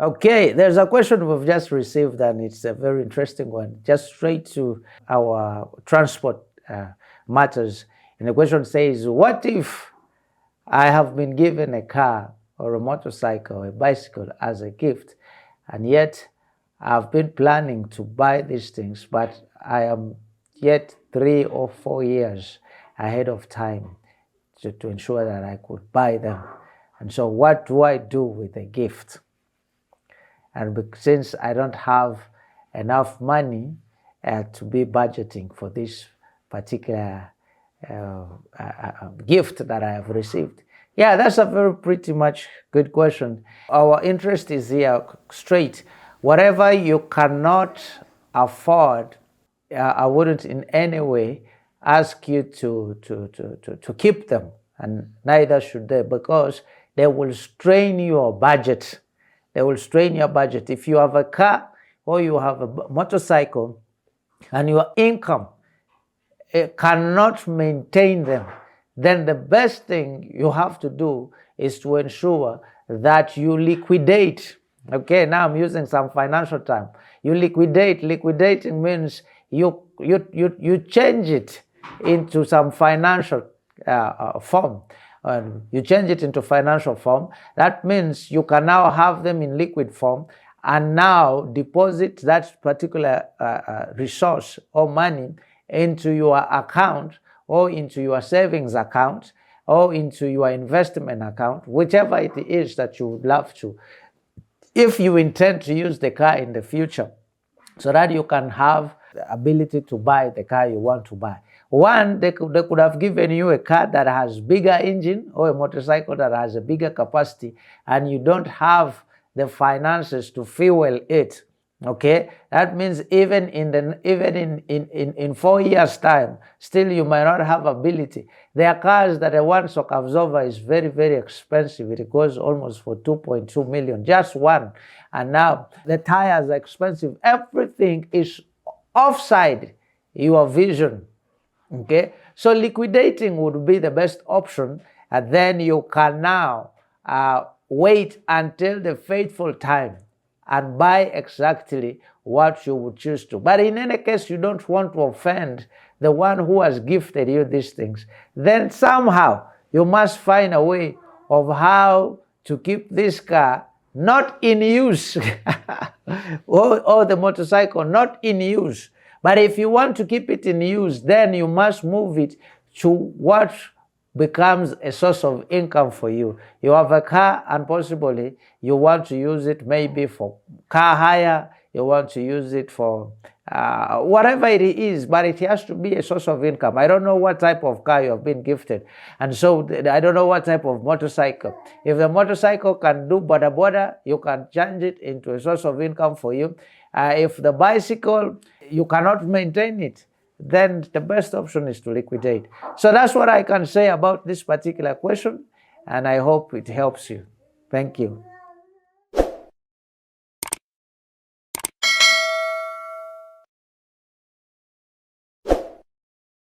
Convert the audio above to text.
Okay, there's a question we've just received, and it's a very interesting one. Just straight to our transport matters. And the question says, what if I have been given a car or a motorcycle or a bicycle as a gift, and yet I've been planning to buy these things, but I am yet 3 or 4 years ahead of time to ensure that I could buy them. And so what do I do with a gift? And since I don't have enough money to be budgeting for this particular gift that I have received. Yeah, that's a very pretty much good question. Our interest is here straight. Whatever you cannot afford, I wouldn't in any way ask you to keep them, and neither should they, because they will strain your budget. They will strain your budget. If you have a car or you have a motorcycle and your income cannot maintain them, then the best thing you have to do is to ensure that you liquidate. Okay, now I'm using some financial term. You liquidate. Liquidating means you change it into some financial form. You change it into financial form. That means you can now have them in liquid form and now deposit that particular resource or money into your account or into your savings account or into your investment account, whichever it is that you would love to, if you intend to use the car in the future, so that you can have the ability to buy the car you want to buy. One, they could have given you a car that has bigger engine or a motorcycle that has a bigger capacity, and you don't have the finances to fuel it. Okay, that means even in 4 years' time, still you might not have ability. There are cars that a one shock absorber is very, very expensive. It goes almost for 2.2 million, just one. And now the tires are expensive. Everything is offside your vision. Okay, so liquidating would be the best option, and then you can now wait until the fateful time and buy exactly what you would choose to. But in any case, you don't want to offend the one who has gifted you these things. Then somehow you must find a way of how to keep this car not in use or the motorcycle not in use. But if you want to keep it in use, then you must move it to what becomes a source of income for you. You have a car and possibly you want to use it maybe for car hire, you want to use it for whatever it is, but it has to be a source of income. I don't know what type of car you have been gifted, and so I don't know what type of motorcycle. If the motorcycle can do boda, you can change it into a source of income for you. If the bicycle, you cannot maintain it, then the best option is to liquidate. So that's what I can say about this particular question, and I hope it helps you. Thank you.